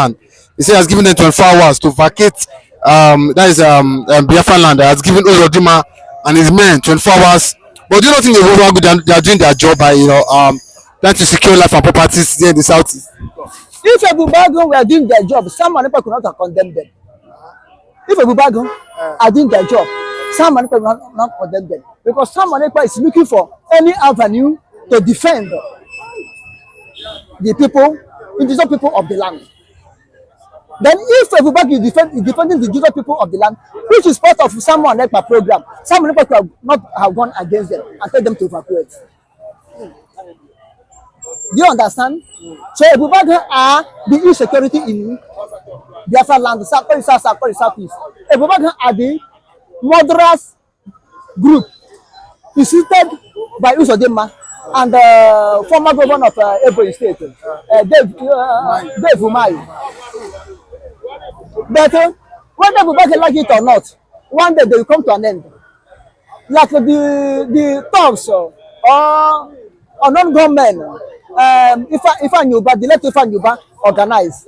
land. He said he has given them 24 hours to vacate. That is Biafra land. Has given Uzodima and his men 24 hours. But do you not think they are doing their job by trying to secure life and properties there in the southeast? If Ebube were doing their job, someone could not have condemned them. If Ebube are doing their job, someone could not condemn them, because someone is looking for any avenue to defend the people, indigenous people of the land. Then if everybody is defending the indigenous people of the land, which is part of someone Ekpa program, someone could not have gone against them and tell them to evacuate. Do you understand? So Ebube are the insecurity in Biafra land, southeast. Ebube are the murderous group visited by Uzodima and former governor of Ebube State, Dave Umai. But whether Ebube like it or not, one day they will come to an end. Like the talks or non-government, if I knew, but the left if I knew, organize.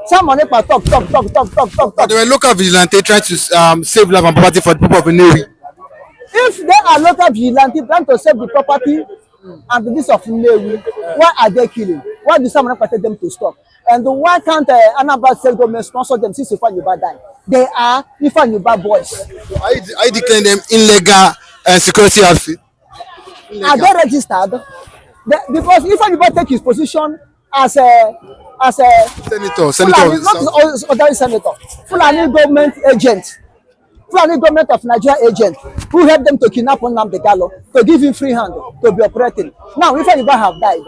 Someone talk. But there were local vigilante trying to save life and property for the people of Nnewi. If there are local vigilante trying to save the property and the business of Nnewi, why are they killing? Why do someone tell them to stop? And why can't Anambra state government sponsor them since Ifeanyuba died? They are Ifeanyuba boys. I declare them illegal security outfit. Are they registered? Because Ifeanyuba take his position as a senator, Fulani, not ordinary senator, Fulani government agent, Fulani government of Nigeria agent, who helped them to kidnap nnamdikanu, to give him free hand to be operating. Now, Ifeanyuba have died.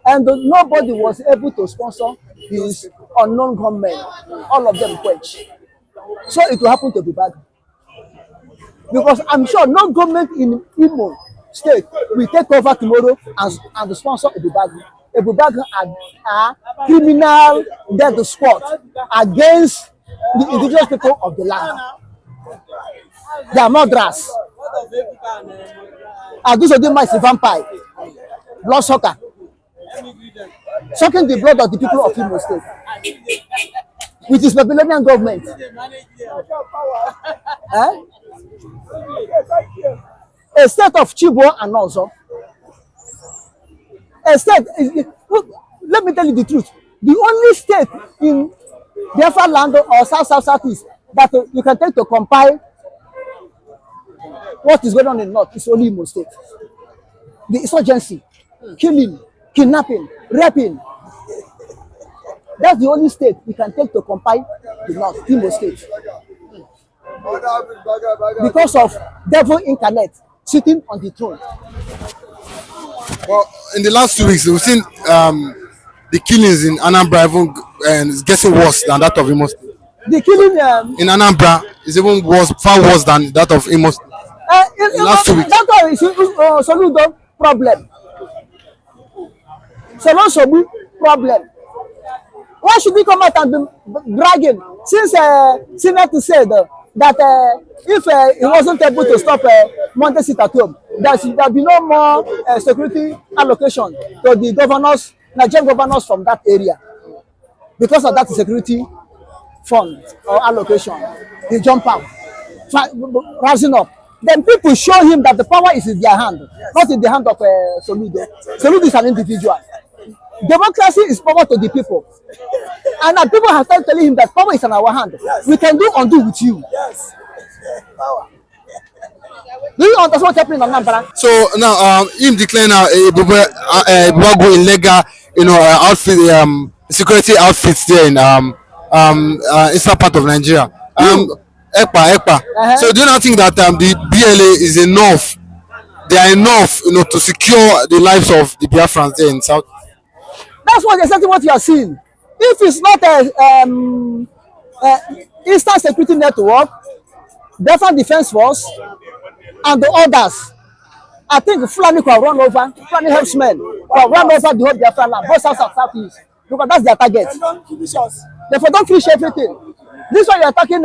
And nobody was able to sponsor his unknown government. All of them quench. So it will happen to Ebube. Because I'm sure no government in Imo State will take over tomorrow and sponsor Ebube. Ebube are criminal death squad against the indigenous people of the land. They are murderers. And Uzodima is a vampire, blood sucker, sucking the blood of the people of Imo State with his Babylonian government. A state of Chibo and also a state. Let me tell you the truth. The only state in Biafra land or southeast that you can take to compile what is going on in north is only Imo State. The insurgency, killing, kidnapping, raping. That's the only state you can take to compile the north, Imo State. Because of devil incarnate sitting on the throne. Well, in the last 2 weeks, we've seen the killings in Anambra even is getting worse than that of Imo State. The killing in Anambra is even worse, far worse than that of Imo State. In last 2 weeks. That one is Soludo problem. Soludo problem. Why should we come out and be bragging? Since Senate said that if he wasn't able to stop Monte sit at home, there will be no more security allocation to the governors, Nigerian governors from that area. Because of that security fund or allocation, they jump out, rising up. Then people show him that the power is in their hand, not in the hand of Soludo. Soludo is an individual. Democracy is power to the people. And now people have started telling him that power is in our hand. We can do undo with you. Yes. Power. Do you understand what's happening in Anambra? So now him declaring Ebube go illegal, outfit, security outfits there in eastern part of Nigeria. Ekpa. So do you not think that the BLA is enough? They are enough, to secure the lives of the Biafrans there in South? That's exactly what you are seeing. If it's not Eastern Security Network, Biafran Defense Force, and the others, I think Fulani can run over, Fulani helpsmen can run over the whole Biafran land, both south and southeast, because that's their target. Therefore, don't finish everything. This one you are talking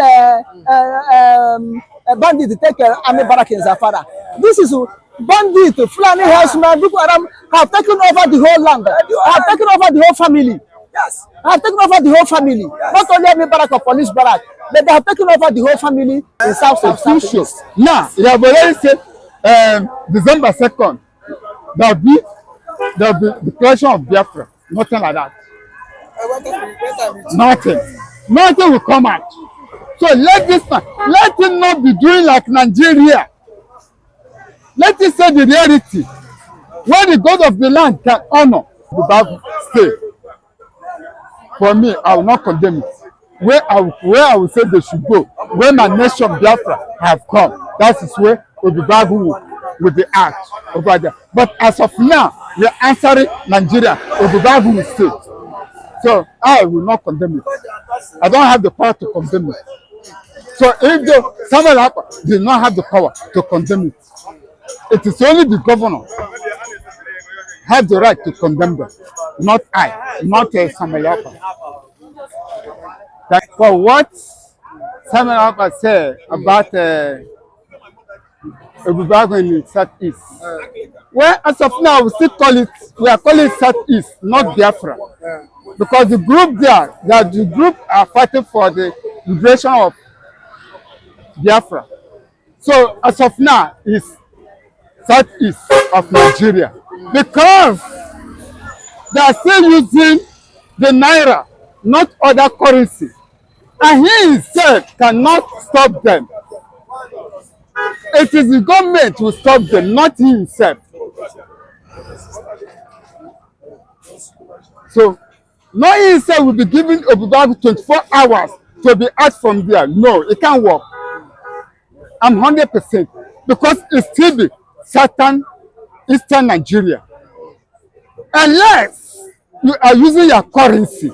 Bandit to take army barrack in Zafara. This is Bandit, Fulani herdsmen, Boko Haram have taken over the whole land, have taken over the whole family. Yes. Have taken over the whole family. Yes. Not only every barrack or police barrack, but they have taken over the whole family in South. Now, you have already said December 2nd, there will be declaration of Biafra. Nothing like that. Nothing will come out. So let it not be doing like Nigeria. Let it say the reality. Where the God of the land can honor the Bible stay. For me, I will not condemn it. Where I will say they should go, where my nation Biafra have come, that is where Obibagu will be at over there. But as of now, we are answering Nigeria. Obibagu will stay. So I will not condemn it. I don't have the power to condemn it. So if Samuel Ekpa did not have the power to condemn it, it is only the governor have the right to condemn them, not I, not Samuel Ekpa. For what Samuel Ekpa said about Ebube in the Southeast, well, as of now, we are calling it Southeast, not Biafra. Because the group the group are fighting for the liberation of Biafra. So as of now, it's Southeast of Nigeria. Because they are still using the Naira, not other currency. And he himself cannot stop them. It is the government who stop them, not he himself. So, not he himself will be giving Ebube 24 hours to be out from there. No, it can't work. I'm 100%. Because it's still the certain Eastern Nigeria. Unless you are using your currency,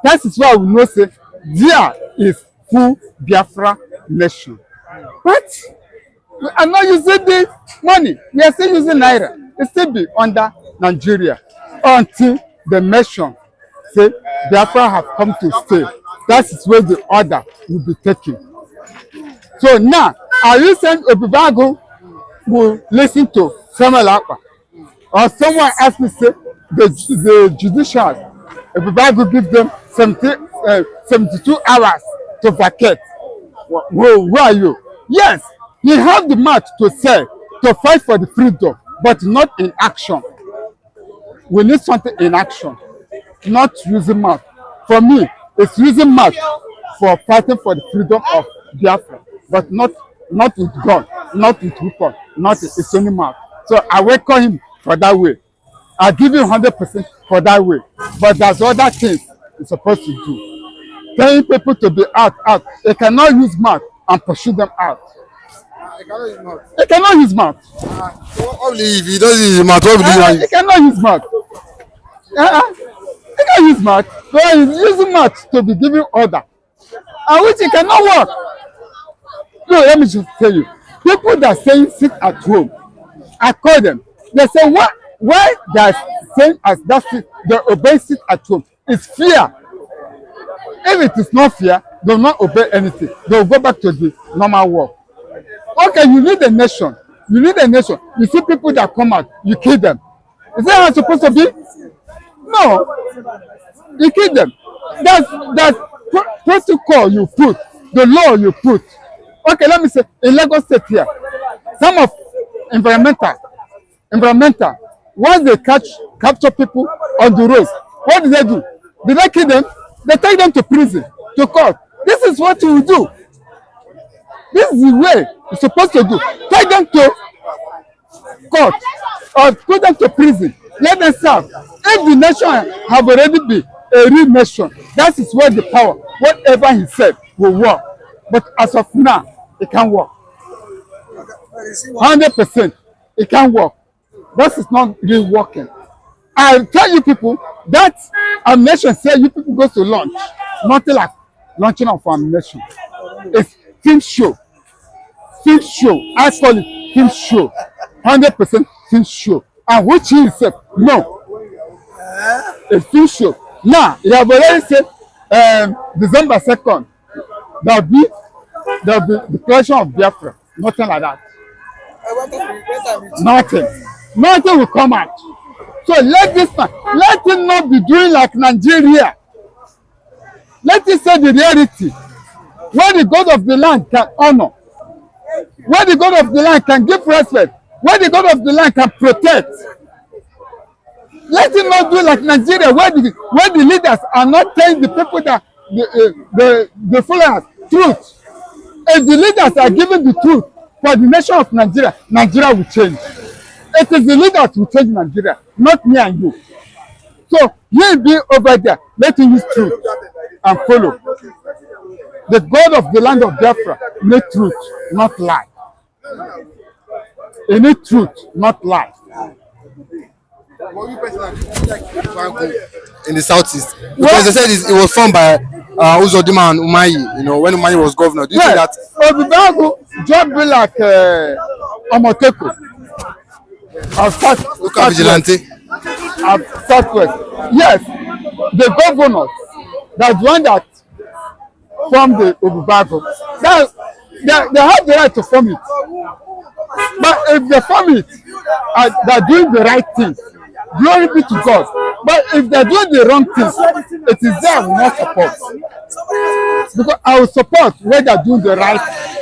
that is why we know say there is full Biafra nation. But we are not using the money. We are still using Naira. It still be under Nigeria until the nation say Biafra have come to stay. That is where the order will be taken. So now, are you saying Ebube will listen to Samuel Ekpa? Or someone asked me, say, the judicial, Ebube give them 72 hours to vacate. Who are you? Yes, he have the mouth to say, to fight for the freedom, but not in action. We need something in action, not using mouth. For me, it's using mouth for fighting for the freedom of Biafra, but not with gun, not with weapon, not it's only mouth. So I welcome him for that way. I give him 100% for that way. But there's other things he's supposed to do. Telling people to be out. They cannot use mouth and pursue them out. They cannot use mouth. Only if he doesn't use mouth, what will he They cannot use mouth. They can't use mouth. So he's using mouth to be giving order. And which it cannot work. No, let me just tell you. People that say sit at home, I call them. They say, why they are saying as that they obey sit at home? It's fear. If it is not fear, they will not obey anything. They will go back to the normal work. Okay, you need a nation. You need a nation. You see people that come out, you kill them. Is that how it's supposed to be? No. You kill them. That's protocol you put, the law you put. Okay, let me say, in Lagos State here, some of environmental, once they capture people on the road, what do? Did they kill them? They take them to prison, to court. This is what you do. This is the way you're supposed to do. Take them to court or put them to prison. Let them serve. If the nation have already been a real nation, that is where the power, whatever he said, will work. But as of now, it can't work. 100%, it can't work. That is not really working. I tell you people that ammunition say you people go to launch, nothing like launching of ammunition. It's film show. Film show. I call it film show. 100% film show. And which he said, no. A film show. Now, you have already said December 2nd, there will be the declaration of Biafra. Nothing like that. Nothing. Nothing will come out. So let this man, let him not be doing like Nigeria. Let him say the reality. Where the God of the land can honor. Where the God of the land can give respect. Where the God of the land can protect. Let him not do like Nigeria, where the leaders are not telling the people that the followers truth. If the leaders are giving the truth for the nation of Nigeria, Nigeria will change. It is the leaders who change Nigeria, not me and you. So you be over there, let him use truth and follow. The God of the land of Biafra need truth, not lie. He need truth, not lie. In the southeast, because they said it was formed by Uzodima and Umayi, you know, when Umayi was governor. Do you think that Obibago just be like Amoteko of local vigilante? of Southwest? Yes, the governors, that's one that formed the Obibago. That they have the right to form it. But if they form it, they're doing the right thing. Glory be to God. But if they're doing the wrong thing, it is there I will not support. Because I will support where they're doing the right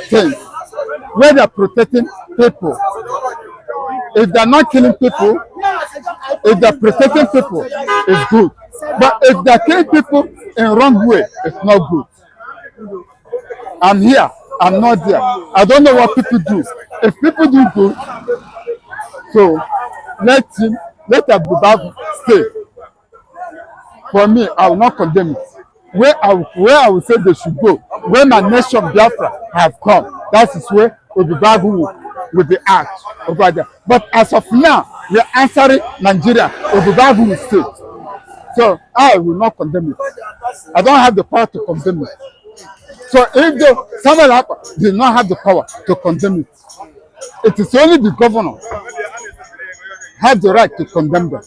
thing, where they're protecting people. If they're not killing people, if they're protecting people, it's good. But if they're killing people in wrong way, it's not good. I'm here, I'm not there. I don't know what people do. If people do good, so let Ebube stay. For me, I will not condemn it. Where I will say they should go, where my nation Biafra have come, that is where Ebube will be act over there. But as of now, we are answering Nigeria. Ebube will stay. So I will not condemn it. I don't have the power to condemn it. So if someone did not have the power to condemn it, it is only the governor have the right to condemn them,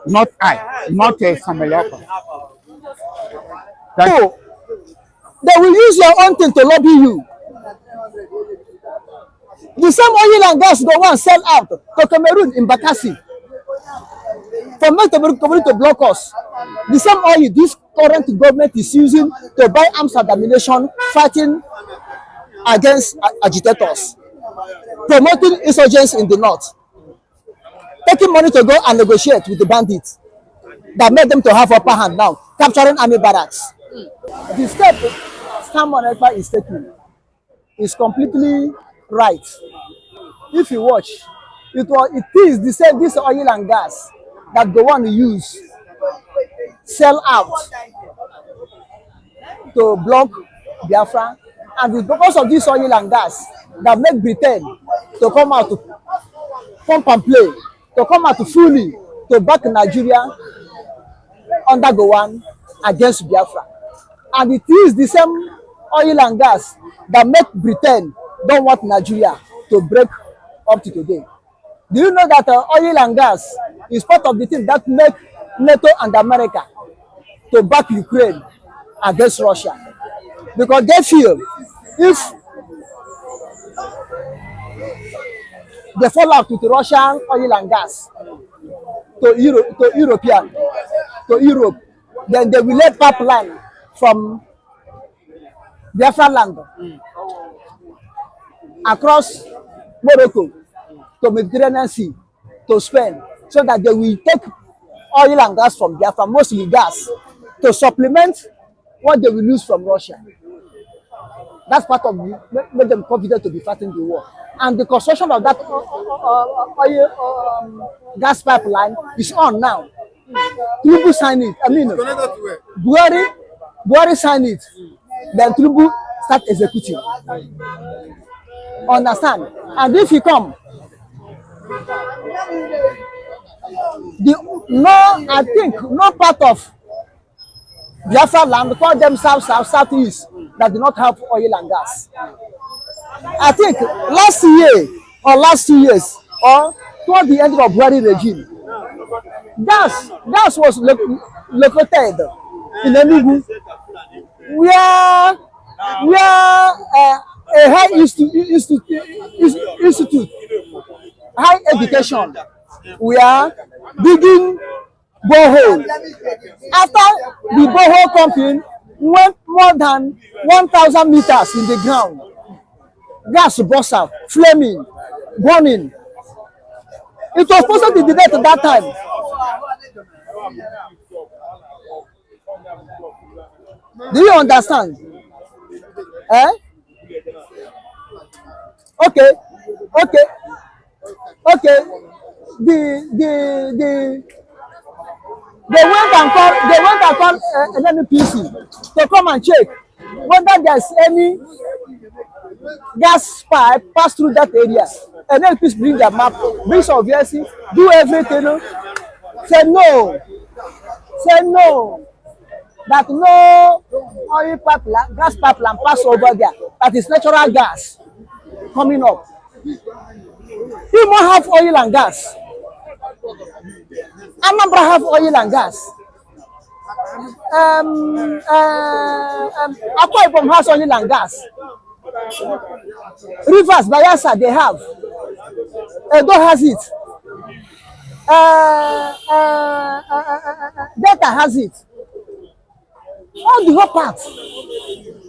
not I, not Samayapa. So, they will use your own thing to lobby you. The same oil and gas they want to sell out to Cameroon in Bakassi for make Cameroon to block us. The same oil this current government is using to buy arms and ammunition, fighting against agitators, promoting insurgents in the north, taking money to go and negotiate with the bandits that made them to have upper hand now, capturing army barracks. The step Simon Ekpa is taking is completely right. If you watch, it is the same this oil and gas that they want to use sell out to block Biafra, and it's because of this oil and gas that make Britain to come out to pump and play, to come out to fully to back Nigeria under Gowon against Biafra. And it is the same oil and gas that make Britain don't want Nigeria to break up to today. Do you know that oil and gas is part of the thing that make NATO and America to back Ukraine against Russia? Because they feel if they fall out with Russian oil and gas to Europe, then they will let pipeline from Biafra land across Morocco to Mediterranean Sea to Spain, so that they will take oil and gas from Biafra, mostly gas, to supplement what they will lose from Russia. That's part of make them confident to be fighting the war. And the construction of that oil gas pipeline is on now. Tinubu signed it. I mean, Buhari signed it. Then Tinubu start executing. Understand? And if you come, I think no part of Biafra land call themselves southeast that do not have oil and gas. I think last year or last 2 years or toward the end of Buhari regime, gas was located in Enugu, where a high institute high education, we are digging borehole. After the borehole pumping went more than 1,000 meters in the ground, gas burst out, flaming, burning. It was supposed to be dead at that time. Do you understand? Eh? Okay, okay, okay. They went and called an NPC to come and check whether there's any gas pipe pass through that area. And then please bring their map, bring some VSC, do everything. Say no. Say no. That no oil pipeline, gas pipeline pass over there. That is natural gas coming up. You might have oil and gas. Anambra have oil and gas. Akwa Ibom has oil and gas. Rivers, Bayelsa, they have. Edo has it. Delta has it. All the whole part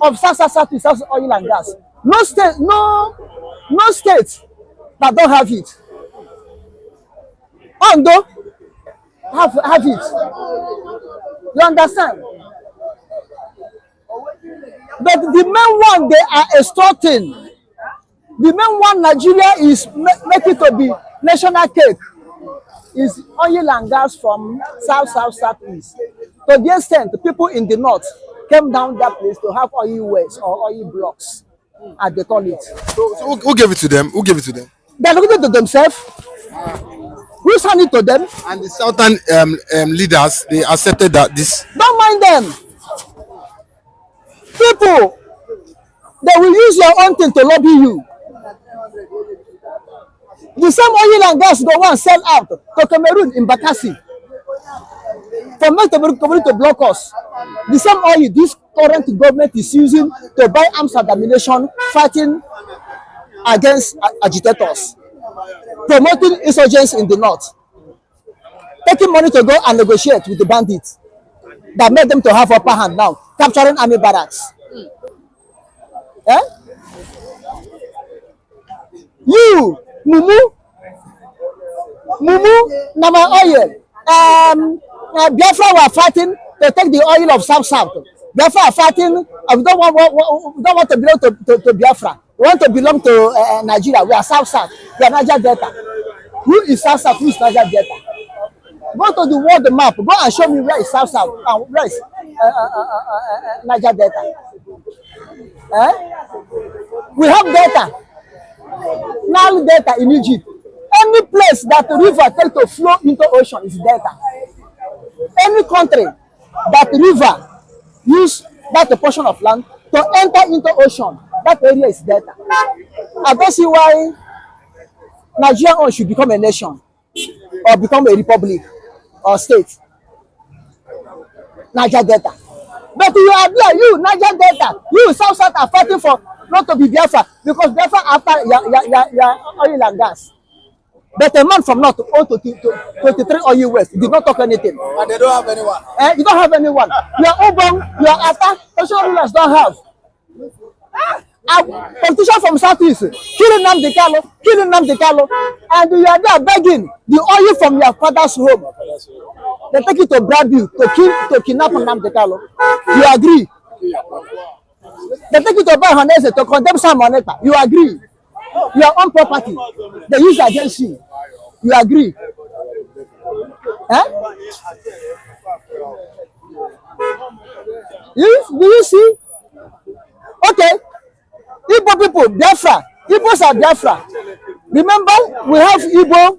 of South is also oil and gas. No state that don't have it. Ondo have it. You understand? But the main one they are extorting, the main one Nigeria is making to be national cake, is oil and gas from southeast. To the extent the people in the north came down that place to have oil wells or oil blocks, as they call it. So who gave it to them? Who gave it to them? They looked it to themselves. Who sent it to them? And the southern leaders, they accepted that this. Don't mind them. People, they will use your own thing to lobby you. The same oil and gas they want to sell out to Cameroon in Bakassi. For me to block us. The same oil this current government is using to buy arms and ammunition, fighting against agitators, promoting insurgents in the north, taking money to go and negotiate with the bandits that made them to have upper hand now, capturing army barracks. Eh? You, Mumu, Nama oil. Biafra were fighting to take the oil of South. Biafra are fighting. We don't want to belong to Biafra. We want to belong to Nigeria. We are South. We are Niger Delta. Who is South? Who is Niger Delta? Go to the world map. Go and show me where is South and where is Niger Delta. Eh? We have Delta. Nile Delta in Egypt. Any place that the river takes to flow into ocean is Delta. Any country that the river use that portion of land to enter into ocean, that area is Delta. I don't see why Nigeria should become a nation or become a republic or state. Niger Delta. But you are there, you Niger Delta, you South are fighting for not to be Biafra because Biafra after your oil and gas. But a man from north owned 23 oil wells did not talk anything. And they don't have anyone. You don't have anyone. Your Obong, your after, national rulers don't have. Politician from southeast, killing nnamdikanu, and you are there begging the oil from your father's home. They take it to bribe you, to kidnap nnamdikanu. You agree? They take it to buy Honese, to condemn someone. You agree? Your own property, they use against you. You agree? Eh? Do you see? Okay. Igbo people, Biafra. Igbos are Biafra. Remember, we have Igbo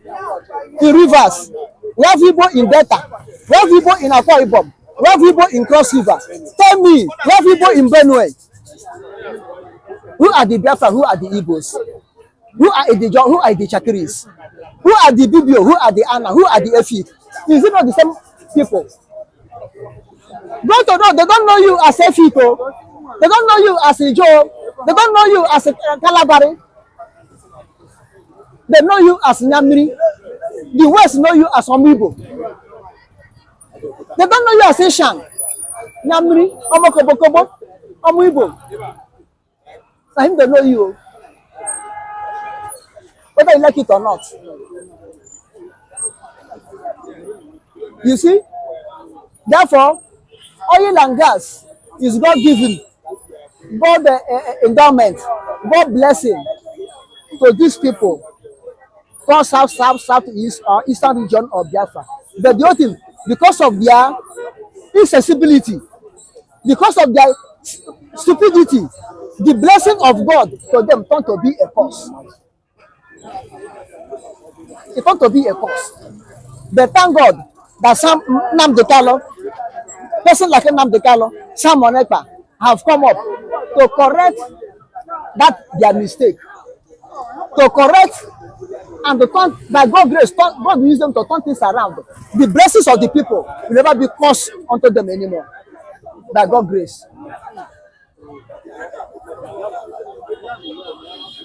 in rivers. We have Igbo in Delta. We have Igbo in Akwa Ibom. We have Igbo in Cross River. Tell me, we have Igbo in Benue. Who are the Biafra? Who are the Igbos? Who are the John? Who are the Chakiris? Who are the Bibio? Who are the Anna? Who are the Efi? Is it not the same people? Go to know, they don't know you as Efiko. They don't know you as a Joe. They don't know you as a Calabari. They know you as Nyamiri. The West know you as Omibo. They don't know you as Asian. Nyamiri, Omokobokobo, Omibo. For him, they know you. Whether you like it or not. You see? Therefore, oil and gas is God given, God endowment, God blessing to these people. Called southeast or eastern region of Biafra. But the other thing, because of their insensibility, because of their stupidity, the blessing of God to them turned to be a curse. It turned to be a curse. But thank God that some nnamdikanu, person like nnamdikanu, some Ekpa have come up to correct that their mistake, to correct and to turn, by God's grace, God will use them to turn things around. The blessings of the people will never be cursed unto them anymore. By God's grace.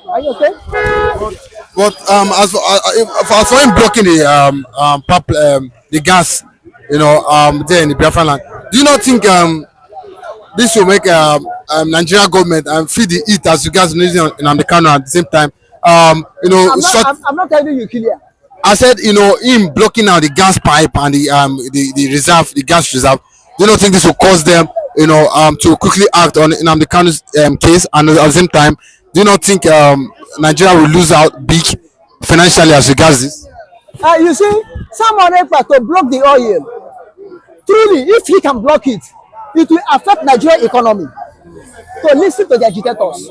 Are you okay? But as for him blocking the gas, there in the Biafran land, do you not think this will make Nigeria government feel the heat as regards using nnamdikanu at the same time? I'm not telling you clear. I said, him blocking out the gas pipe and the reserve, the gas reserve. Do you not think this will cause them, to quickly act on nnamdikanu's case? And at the same time, do you not think Nigeria will lose out big financially as regards this? You see, someone Ekpa to block the oil. Truly, if he can block it, it will affect Nigerian economy. To listen to the agitators.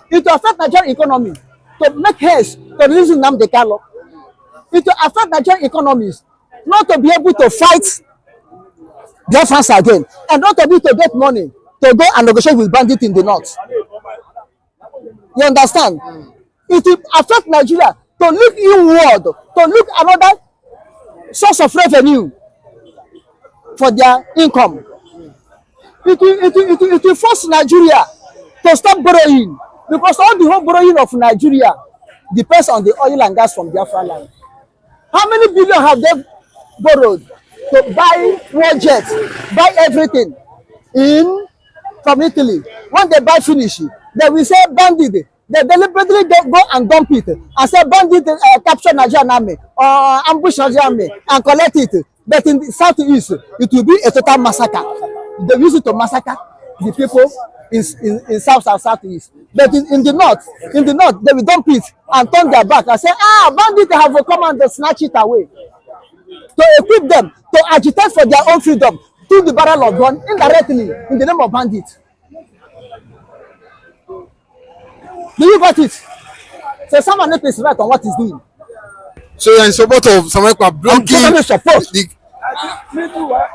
It will affect Nigerian economy. To make haste to release nnamdikanu. It will affect Nigerian economies not to be able to fight Biafrans again, and not to be able to get money to go and negotiate with bandit in the north. You understand? It will affect Nigeria to look inward, to look another source of revenue for their income. It will force Nigeria to stop borrowing, because all the whole borrowing of Nigeria depends on the oil and gas from Biafra land. How many billion have they borrowed to buy war jets, buy everything from Italy? When they buy finish, they will say bandit. They deliberately go and dump it and say bandit capture Nigerian army or ambush Nigerian army and collect it. But in the southeast, it will be a total massacre. They use it to massacre the people in southeast. But in the north, they will dump it and turn their back and say, bandit have come and they snatch it away. To equip them, to agitate for their own freedom through the barrel of gun indirectly in the name of bandit. Do you got it? So someone is right on what he's doing. So you're in support of some Ekpa blocking?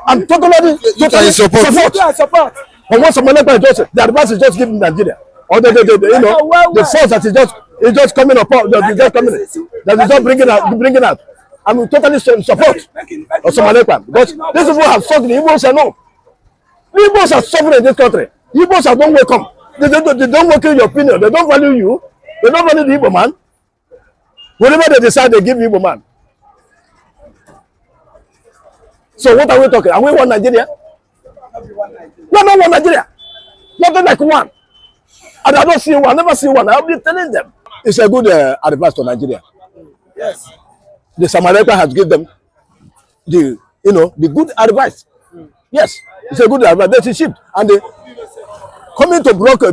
I'm totally support. I'm totally support. But what some Ekpa does, the advice is just giving Nigeria, or the force that is just coming up, that is just bringing out. I'm totally support of some Ekpa, because these people have suffered. The Igbos are no. The Igbos are suffering in this country. The Igbos are don't welcome. They don't welcome your opinion. They don't value you. They don't value the Igbo man. Whatever they decide, they give Igbo man. So what are we talking? Are we one Nigeria? No, not one Nigeria. Nothing like one. And I don't see one. I never see one. I'll be telling them. It's a good advice to Nigeria. Yes. The Samaritan has given them the good advice. Yes, it's a good advice. That's a shift, and they coming to block the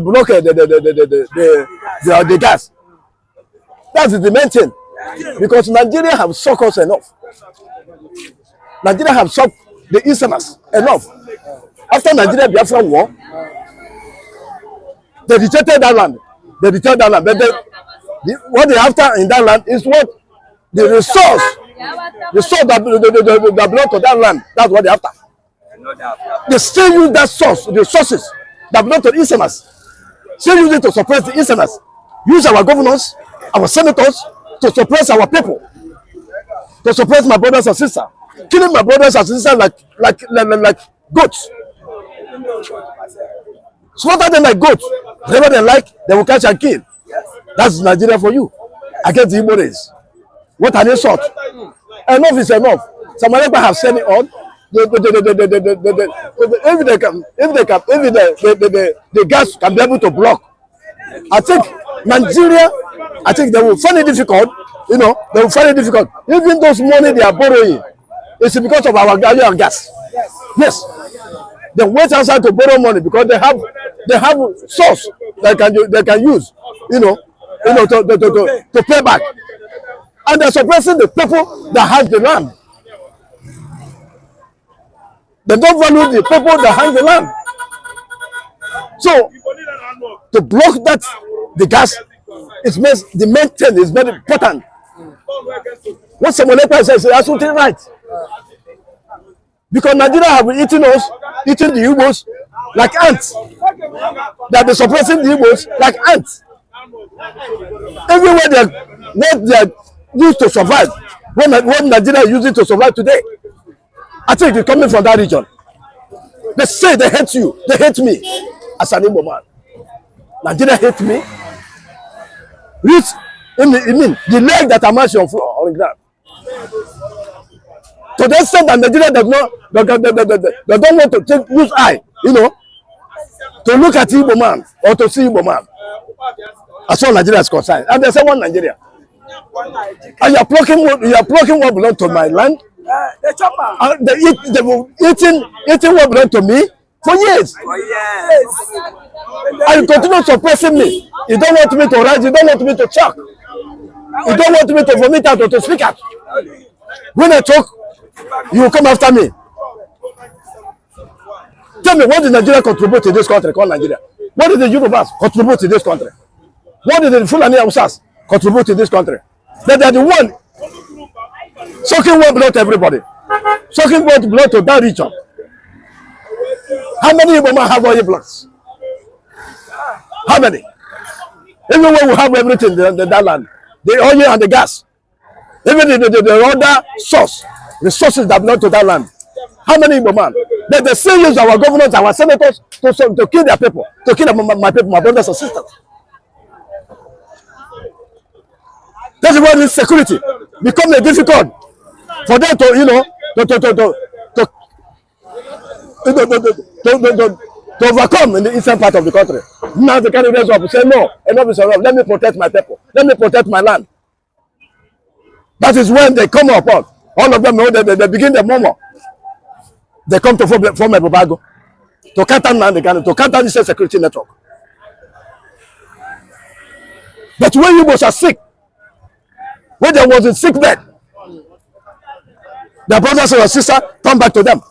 gas. That's the main thing, because Nigeria have sucked us enough. Nigeria have sucked the Easterners enough. After Nigeria Biafra war, they detected that land. But what they after in that land is what the resource that belong to that land. That's what they after. They still use that source, the resources that belong to the Easterners. Still use it to suppress the Easterners. Use our governors, our senators to suppress our people, to suppress my brothers and sisters, killing my brothers and sisters like goats. Slaughter them like goats. Whatever they like, they will catch and kill. That's Nigeria for you. against the Igbo race. What an insult. Enough is enough. Some Ekpa have said it on. If the gas can be able to block, I think Nigeria, I think they will find it difficult. You know, they will find it difficult. Even those money they are borrowing, it's because of our value and gas. Yes. They wait outside to borrow money because they have source they can use, to pay back. And they're suppressing the people that have the land. They don't value the people that have the land. So to block that, the gas, the main thing is very important. What someone says is absolutely right. Because Nigeria have been eating us, eating the Igbos like ants. They have been suppressing the Igbos like ants. Everywhere what they are used to survive, what Nigeria is using to survive today, I think it's coming from that region. They say they hate you, they hate me as an Igbo man. Nigeria hate me. Rist, the leg that I'm actually on the ground. To the extent that Nigeria does not, they don't want to use eye, to look at Igbo man or to see Igbo man. As far as Nigeria is concerned. And they say one Nigeria. And you are plucking what belongs to my land. The chopper. They were eating what belongs to me for years. And you continue suppressing me. You don't want me to rise, you don't want me to talk. You don't want me to vomit out or to speak out. When I talk, you will come after me. Tell me, what did Nigeria contribute to this country called Nigeria? What did the Yorubas contribute to this country? What did the Fulani Hausas contribute to this country? They are the one sucking what blood to everybody. Sucking what blood to that region. How many Igbo men have oil blocks? How many? Even when we have everything in that land, the oil and the gas, even the other resources that belong to that land. How many Igbo men? They still use our governors, our senators to kill their people, to kill my people, my brothers and sisters. That's why this security becomes difficult for them to overcome in the eastern part of the country. Now the candidates will say, no, enough is enough. Let me protect my people. Let me protect my land. That is when they come up. All of them know that they begin the murmur. They come to form a Babago to counter nnamdikanu, to counter this security network. But when you was sick, when there was a sick bed, their brothers and sisters come back to them.